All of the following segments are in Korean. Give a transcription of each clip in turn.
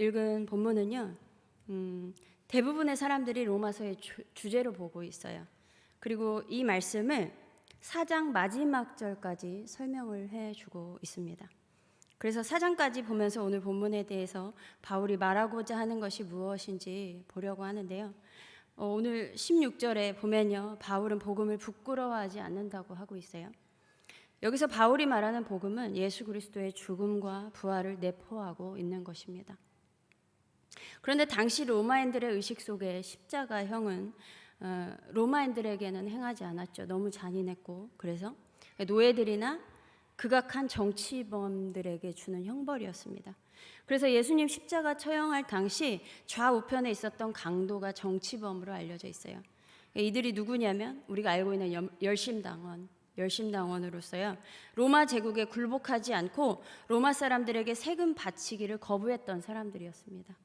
읽은 본문은요, 대부분의 사람들이 로마서의 주제로 보고 있어요. 그리고 이 말씀을 4장 마지막 절까지 설명을 해주고 있습니다. 그래서 4장까지 보면서 오늘 본문에 대해서 바울이 말하고자 하는 것이 무엇인지 보려고 하는데요. 오늘 16절에 보면요, 바울은 복음을 부끄러워하지 않는다고 하고 있어요. 여기서 바울이 말하는 복음은 예수 그리스도의 죽음과 부활을 내포하고 있는 것입니다. 그런데 당시 로마인들의 의식 속에 십자가형은 로마인들에게는 행하지 않았죠. 너무 잔인했고, 그래서 노예들이나 극악한 정치범들에게 주는 형벌이었습니다. 그래서 예수님 십자가 처형할 당시 좌우편에 있었던 강도가 정치범으로 알려져 있어요. 이들이 누구냐면 우리가 알고 있는 열심당원으로서요, 로마 제국에 굴복하지 않고 로마 사람들에게 세금 바치기를 거부했던 사람들이었습니다.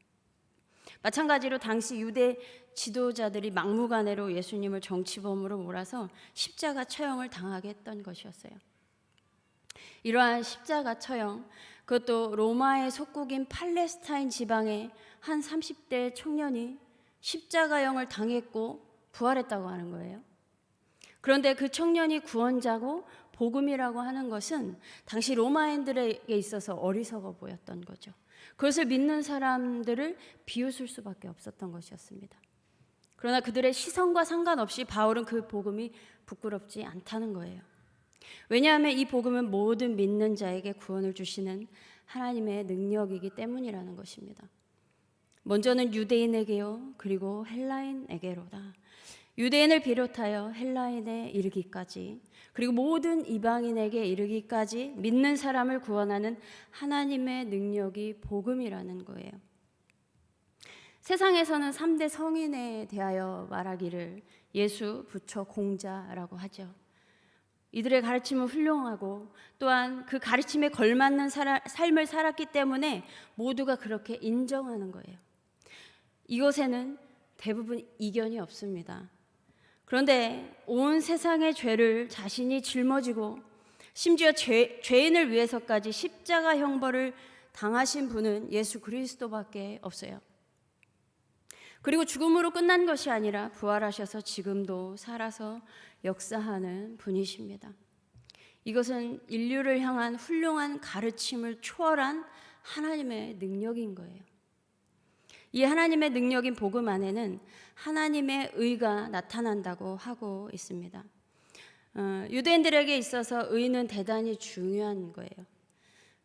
마찬가지로 당시 유대 지도자들이 막무가내로 예수님을 정치범으로 몰아서 십자가 처형을 당하게 했던 것이었어요. 이러한 십자가 처형, 그것도 로마의 속국인 팔레스타인 지방의 한 30대 청년이 십자가형을 당했고 부활했다고 하는 거예요. 그런데 그 청년이 구원자고 복음이라고 하는 것은 당시 로마인들에게 있어서 어리석어 보였던 거죠. 그것을 믿는 사람들을 비웃을 수밖에 없었던 것이었습니다. 그러나 그들의 시선과 상관없이 바울은 그 복음이 부끄럽지 않다는 거예요. 왜냐하면 이 복음은 모든 믿는 자에게 구원을 주시는 하나님의 능력이기 때문이라는 것입니다. 먼저는 유대인에게요, 그리고 헬라인에게로다. 유대인을 비롯하여 헬라인에 이르기까지, 그리고 모든 이방인에게 이르기까지 믿는 사람을 구원하는 하나님의 능력이 복음이라는 거예요. 세상에서는 3대 성인에 대하여 말하기를 예수, 부처, 공자라고 하죠. 이들의 가르침은 훌륭하고 또한 그 가르침에 걸맞는 삶을 살았기 때문에 모두가 그렇게 인정하는 거예요. 이것에는 대부분 이견이 없습니다. 그런데 온 세상의 죄를 자신이 짊어지고 심지어 죄인을 위해서까지 십자가 형벌을 당하신 분은 예수 그리스도밖에 없어요. 그리고 죽음으로 끝난 것이 아니라 부활하셔서 지금도 살아서 역사하는 분이십니다. 이것은 인류를 향한 훌륭한 가르침을 초월한 하나님의 능력인 거예요. 이 하나님의 능력인 복음 안에는 하나님의 의가 나타난다고 하고 있습니다. 유대인들에게 있어서 의는 대단히 중요한 거예요.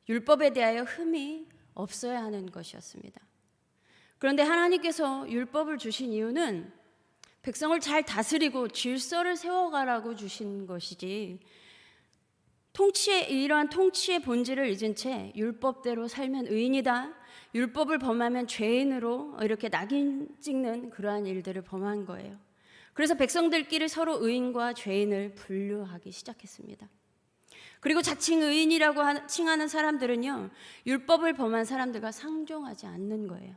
율법에 대하여 흠이 없어야 하는 것이었습니다. 그런데 하나님께서 율법을 주신 이유는 백성을 잘 다스리고 질서를 세워가라고 주신 것이지, 이러한 통치의 본질을 잊은 채 율법대로 살면 의인이다, 율법을 범하면 죄인으로 이렇게 낙인 찍는 그러한 일들을 범한 거예요. 그래서 백성들끼리 서로 의인과 죄인을 분류하기 시작했습니다. 그리고 자칭 의인이라고 칭하는 사람들은요, 율법을 범한 사람들과 상종하지 않는 거예요.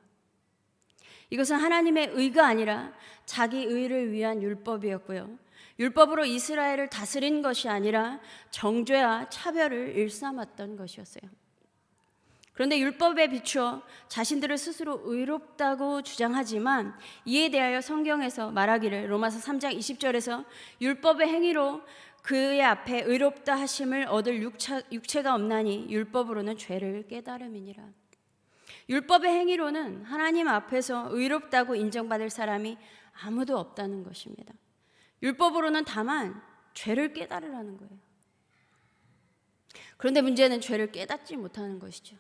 이것은 하나님의 의가 아니라 자기 의를 위한 율법이었고요, 율법으로 이스라엘을 다스린 것이 아니라 정죄와 차별을 일삼았던 것이었어요. 그런데 율법에 비추어 자신들을 스스로 의롭다고 주장하지만 이에 대하여 성경에서 말하기를 로마서 3장 20절에서 율법의 행위로 그의 앞에 의롭다 하심을 얻을 육체가 없나니 율법으로는 죄를 깨달음이니라. 율법의 행위로는 하나님 앞에서 의롭다고 인정받을 사람이 아무도 없다는 것입니다. 율법으로는 다만 죄를 깨달으라는 거예요. 그런데 문제는 죄를 깨닫지 못하는 것이죠.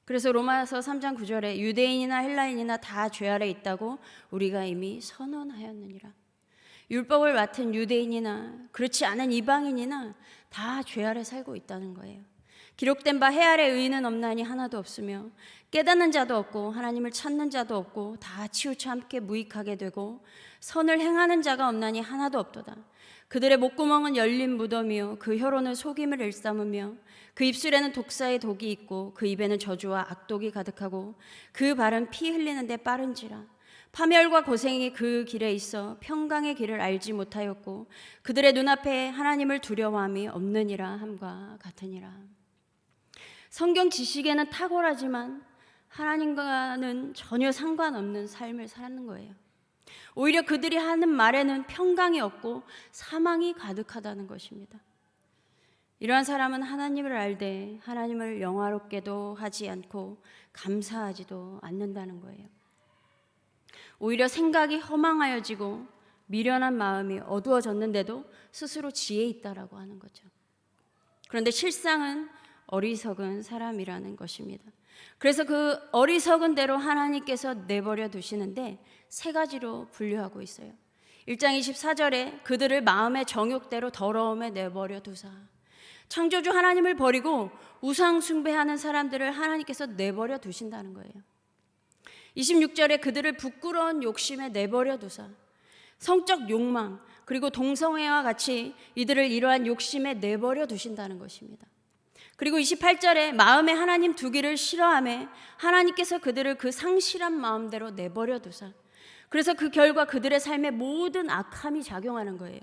그래서 로마서 3장 9절에 유대인이나 헬라인이나 다 죄 아래 있다고 우리가 이미 선언하였느니라. 율법을 맡은 유대인이나 그렇지 않은 이방인이나 다 죄 아래 살고 있다는 거예요. 기록된 바 해 아래 의인은 없나니 하나도 없으며 깨닫는 자도 없고 하나님을 찾는 자도 없고 다 치우쳐 함께 무익하게 되고 선을 행하는 자가 없나니 하나도 없도다. 그들의 목구멍은 열린 무덤이요 그 혀로는 속임을 일삼으며 그 입술에는 독사의 독이 있고 그 입에는 저주와 악독이 가득하고 그 발은 피 흘리는데 빠른지라. 파멸과 고생이 그 길에 있어 평강의 길을 알지 못하였고 그들의 눈앞에 하나님을 두려워함이 없느니라 함과 같으니라. 성경 지식에는 탁월하지만 하나님과는 전혀 상관없는 삶을 사는 거예요. 오히려 그들이 하는 말에는 평강이 없고 사망이 가득하다는 것입니다. 이러한 사람은 하나님을 알되 하나님을 영화롭게도 하지 않고 감사하지도 않는다는 거예요. 오히려 생각이 허망하여지고 미련한 마음이 어두워졌는데도 스스로 지혜 있다라고 하는 거죠. 그런데 실상은 어리석은 사람이라는 것입니다. 그래서 그 어리석은 대로 하나님께서 내버려 두시는데 세 가지로 분류하고 있어요. 1장 24절에 그들을 마음의 정욕대로 더러움에 내버려 두사. 창조주 하나님을 버리고 우상 숭배하는 사람들을 하나님께서 내버려 두신다는 거예요. 26절에 그들을 부끄러운 욕심에 내버려 두사. 성적 욕망 그리고 동성애와 같이 이들을 이러한 욕심에 내버려 두신다는 것입니다. 그리고 28절에 마음에 하나님 두기를 싫어하며 하나님께서 그들을 그 상실한 마음대로 내버려 두사. 그래서 그 결과 그들의 삶에 모든 악함이 작용하는 거예요.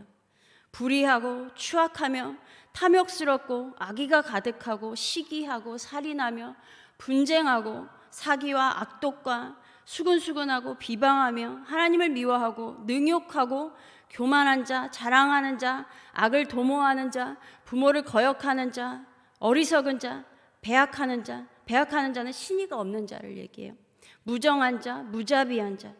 불의하고 추악하며 탐욕스럽고 악의가 가득하고 시기하고 살인하며 분쟁하고 사기와 악독과 수근수근하고 비방하며 하나님을 미워하고 능욕하고 교만한 자, 자랑하는 자, 악을 도모하는 자, 부모를 거역하는 자, 어리석은 자, 배악하는 자, 배악하는 자는 신의가 없는 자를 얘기해요. 무정한 자, 무자비한 자.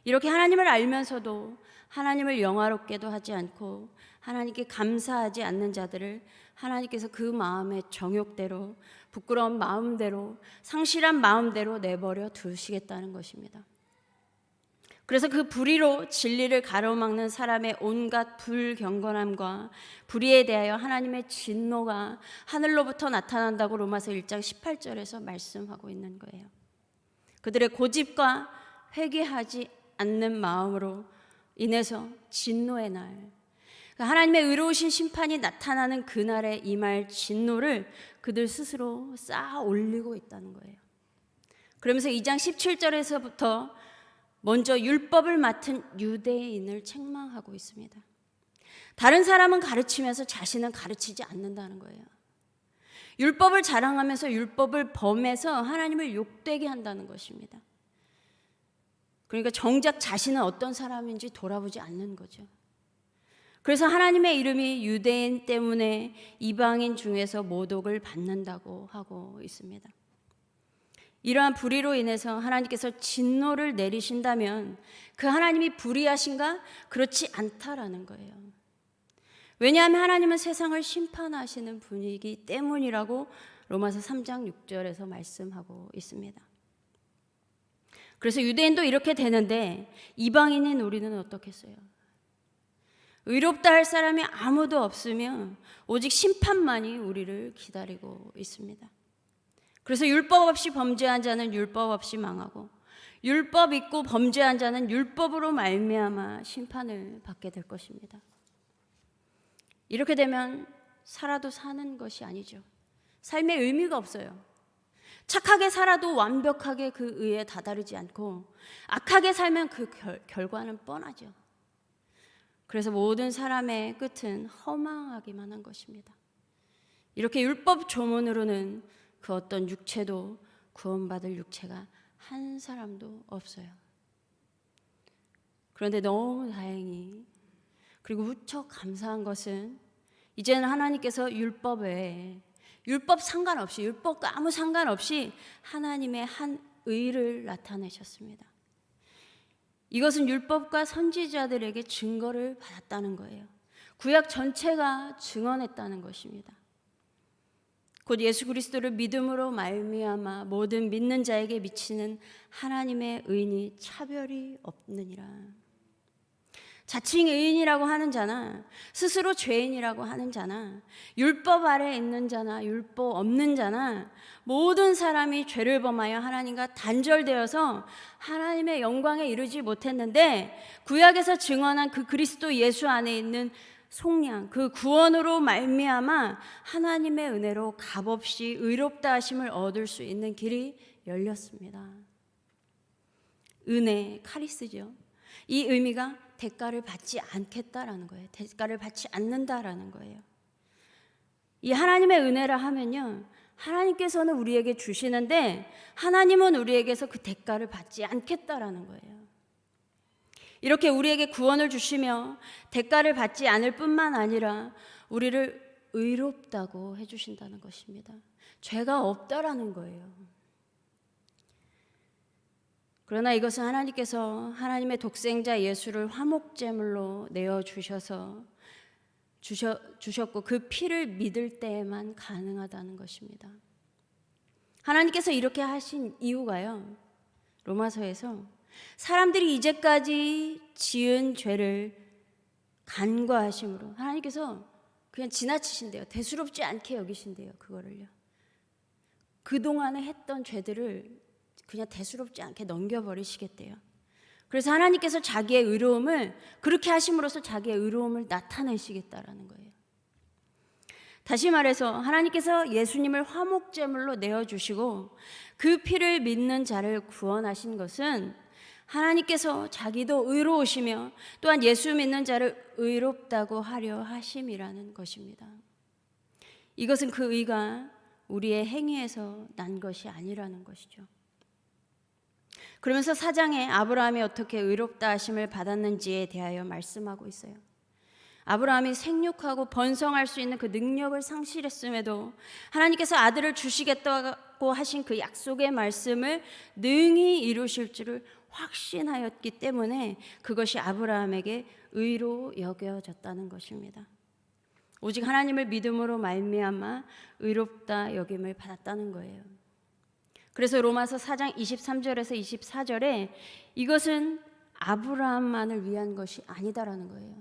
이렇게 하나님을 알면서도 하나님을 영화롭게도 하지 않고 하나님께 감사하지 않는 자들을 하나님께서 그 마음의 정욕대로, 부끄러운 마음대로, 상실한 마음대로 내버려 두시겠다는 것입니다. 그래서 그 불의로 진리를 가로막는 사람의 온갖 불경건함과 불의에 대하여 하나님의 진노가 하늘로부터 나타난다고 로마서 1장 18절에서 말씀하고 있는 거예요. 그들의 고집과 회개하지 않는 마음으로 인해서 진노의 날, 하나님의 의로우신 심판이 나타나는 그날에 임할 진노를 그들 스스로 쌓아 올리고 있다는 거예요. 그러면서 2장 17절에서부터 먼저 율법을 맡은 유대인을 책망하고 있습니다. 다른 사람은 가르치면서 자신은 가르치지 않는다는 거예요. 율법을 자랑하면서 율법을 범해서 하나님을 욕되게 한다는 것입니다. 그러니까 정작 자신은 어떤 사람인지 돌아보지 않는 거죠. 그래서 하나님의 이름이 유대인 때문에 이방인 중에서 모독을 받는다고 하고 있습니다. 이러한 불의로 인해서 하나님께서 진노를 내리신다면 그 하나님이 불의하신가? 그렇지 않다라는 거예요. 왜냐하면 하나님은 세상을 심판하시는 분이기 때문이라고 로마서 3장 6절에서 말씀하고 있습니다. 그래서 유대인도 이렇게 되는데 이방인인 우리는 어떻겠어요? 의롭다 할 사람이 아무도 없으며 오직 심판만이 우리를 기다리고 있습니다. 그래서 율법 없이 범죄한 자는 율법 없이 망하고 율법 있고 범죄한 자는 율법으로 말미암아 심판을 받게 될 것입니다. 이렇게 되면 살아도 사는 것이 아니죠. 삶의 의미가 없어요. 착하게 살아도 완벽하게 그 의에 다다르지 않고 악하게 살면 그 결과는 뻔하죠. 그래서 모든 사람의 끝은 허망하기만 한 것입니다. 이렇게 율법 조문으로는 그 어떤 육체도 구원받을 육체가 한 사람도 없어요. 그런데 너무 다행히 그리고 무척 감사한 것은 이제는 하나님께서 율법 외에 율법 상관없이 율법과 아무 상관없이 하나님의 한 의를 나타내셨습니다. 이것은 율법과 선지자들에게 증거를 받았다는 거예요. 구약 전체가 증언했다는 것입니다. 곧 예수 그리스도를 믿음으로 말미암아 모든 믿는 자에게 미치는 하나님의 의인이 차별이 없느니라. 자칭 의인이라고 하는 자나 스스로 죄인이라고 하는 자나 율법 아래 있는 자나 율법 없는 자나 모든 사람이 죄를 범하여 하나님과 단절되어서 하나님의 영광에 이르지 못했는데 구약에서 증언한 그 그리스도 예수 안에 있는 속량, 그 구원으로 말미암아 하나님의 은혜로 값없이 의롭다 하심을 얻을 수 있는 길이 열렸습니다. 은혜, 카리스죠. 이 의미가 대가를 받지 않겠다라는 거예요. 대가를 받지 않는다라는 거예요. 이 하나님의 은혜라 하면요, 하나님께서는 우리에게 주시는데 하나님은 우리에게서 그 대가를 받지 않겠다라는 거예요. 이렇게 우리에게 구원을 주시며 대가를 받지 않을 뿐만 아니라 우리를 의롭다고 해주신다는 것입니다. 죄가 없다라는 거예요. 그러나 이것은 하나님께서 하나님의 독생자 예수를 화목제물로 주셨고 그 피를 믿을 때에만 가능하다는 것입니다. 하나님께서 이렇게 하신 이유가요, 로마서에서 사람들이 이제까지 지은 죄를 간과하심으로 하나님께서 그냥 지나치신대요. 대수롭지 않게 여기신대요. 그거를요. 그동안에 했던 죄들을 그냥 대수롭지 않게 넘겨버리시겠대요. 그래서 하나님께서 자기의 의로움을 그렇게 하심으로써 자기의 의로움을 나타내시겠다라는 거예요. 다시 말해서 하나님께서 예수님을 화목제물로 내어주시고 그 피를 믿는 자를 구원하신 것은 하나님께서 자기도 의로우시며 또한 예수 믿는 자를 의롭다고 하려 하심이라는 것입니다. 이것은 그 의가 우리의 행위에서 난 것이 아니라는 것이죠. 그러면서 4장에 아브라함이 어떻게 의롭다 하심을 받았는지에 대하여 말씀하고 있어요. 아브라함이 생육하고 번성할 수 있는 그 능력을 상실했음에도 하나님께서 아들을 주시겠다고 하신 그 약속의 말씀을 능히 이루실 줄을 확신하였기 때문에 그것이 아브라함에게 의로 여겨졌다는 것입니다. 오직 하나님을 믿음으로 말미암아 의롭다 여김을 받았다는 거예요. 그래서 로마서 4장 23절에서 24절에 이것은 아브라함만을 위한 것이 아니다라는 거예요.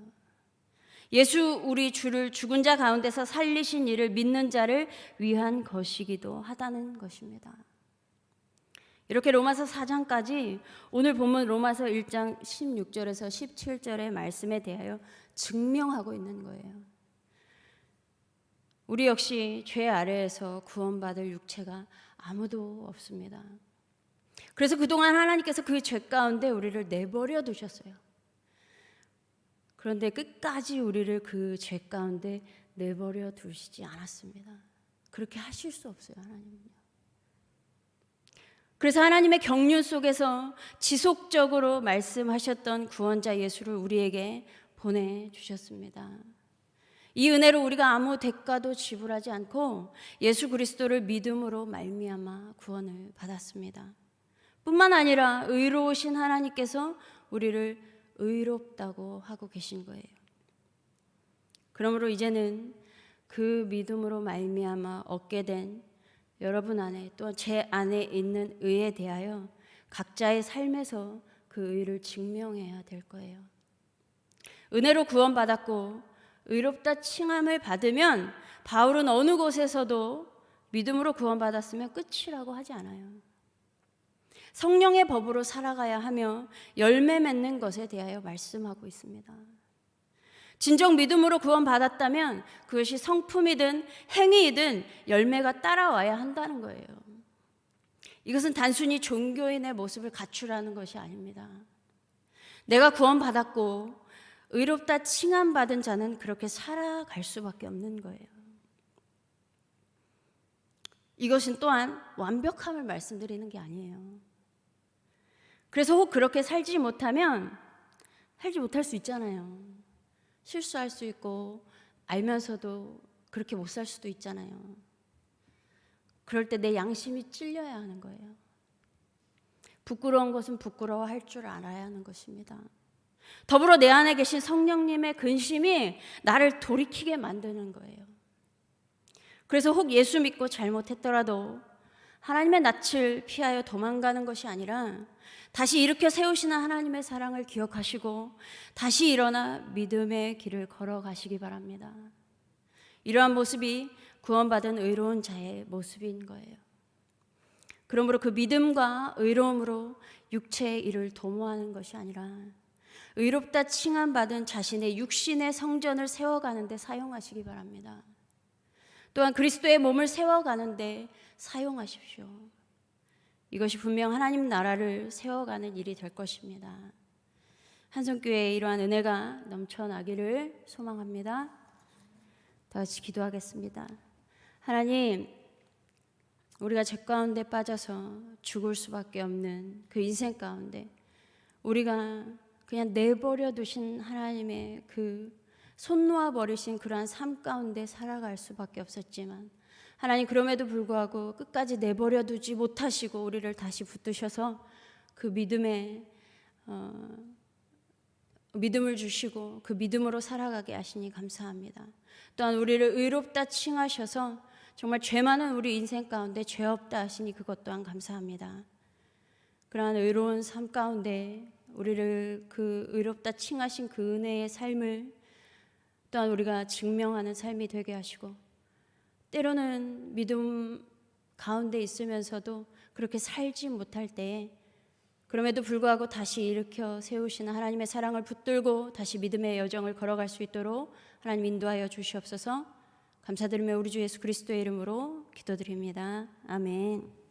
예수 우리 주를 죽은 자 가운데서 살리신 이를 믿는 자를 위한 것이기도 하다는 것입니다. 이렇게 로마서 4장까지 오늘 본문 로마서 1장 16절에서 17절의 말씀에 대하여 증명하고 있는 거예요. 우리 역시 죄 아래에서 구원받을 육체가 아무도 없습니다. 그래서 그동안 하나님께서 그 죄 가운데 우리를 내버려 두셨어요. 그런데 끝까지 우리를 그 죄 가운데 내버려 두시지 않았습니다. 그렇게 하실 수 없어요, 하나님은요. 그래서 하나님의 경륜 속에서 지속적으로 말씀하셨던 구원자 예수를 우리에게 보내주셨습니다. 이 은혜로 우리가 아무 대가도 지불하지 않고 예수 그리스도를 믿음으로 말미암아 구원을 받았습니다. 뿐만 아니라 의로우신 하나님께서 우리를 의롭다고 하고 계신 거예요. 그러므로 이제는 그 믿음으로 말미암아 얻게 된 여러분 안에 또 제 안에 있는 의에 대하여 각자의 삶에서 그 의를 증명해야 될 거예요. 은혜로 구원받았고 의롭다 칭함을 받으면 바울은 어느 곳에서도 믿음으로 구원받았으면 끝이라고 하지 않아요. 성령의 법으로 살아가야 하며 열매 맺는 것에 대하여 말씀하고 있습니다. 진정 믿음으로 구원받았다면 그것이 성품이든 행위이든 열매가 따라와야 한다는 거예요. 이것은 단순히 종교인의 모습을 갖추라는 것이 아닙니다. 내가 구원받았고 의롭다 칭함받은 자는 그렇게 살아갈 수밖에 없는 거예요. 이것은 또한 완벽함을 말씀드리는 게 아니에요. 그래서 혹 그렇게 살지 못하면 살지 못할 수 있잖아요. 실수할 수 있고 알면서도 그렇게 못 살 수도 있잖아요. 그럴 때 내 양심이 찔려야 하는 거예요. 부끄러운 것은 부끄러워할 줄 알아야 하는 것입니다. 더불어 내 안에 계신 성령님의 근심이 나를 돌이키게 만드는 거예요. 그래서 혹 예수 믿고 잘못했더라도 하나님의 낯을 피하여 도망가는 것이 아니라 다시 일으켜 세우시는 하나님의 사랑을 기억하시고 다시 일어나 믿음의 길을 걸어가시기 바랍니다. 이러한 모습이 구원받은 의로운 자의 모습인 거예요. 그러므로 그 믿음과 의로움으로 육체의 일을 도모하는 것이 아니라 의롭다 칭함받은 자신의 육신의 성전을 세워가는 데 사용하시기 바랍니다. 또한 그리스도의 몸을 세워가는 데 사용하십시오. 이것이 분명 하나님 나라를 세워가는 일이 될 것입니다. 한성교회에 이러한 은혜가 넘쳐나기를 소망합니다. 다 같이 기도하겠습니다. 하나님, 우리가 죄 가운데 빠져서 죽을 수밖에 없는 그 인생 가운데 우리가 그냥 내버려 두신 하나님의 그 손 놓아 버리신 그러한 삶 가운데 살아갈 수밖에 없었지만 하나님 그럼에도 불구하고 끝까지 내버려 두지 못하시고 우리를 다시 붙드셔서 그 믿음을 주시고 그 믿음으로 살아가게 하시니 감사합니다. 또한 우리를 의롭다 칭하셔서 정말 죄 많은 우리 인생 가운데 죄 없다 하시니 그것 또한 감사합니다. 그러한 의로운 삶 가운데 우리를 그 의롭다 칭하신 그 은혜의 삶을 또한 우리가 증명하는 삶이 되게 하시고 때로는 믿음 가운데 있으면서도 그렇게 살지 못할 때에 그럼에도 불구하고 다시 일으켜 세우시는 하나님의 사랑을 붙들고 다시 믿음의 여정을 걸어갈 수 있도록 하나님 인도하여 주시옵소서. 감사드리며 우리 주 예수 그리스도의 이름으로 기도드립니다. 아멘.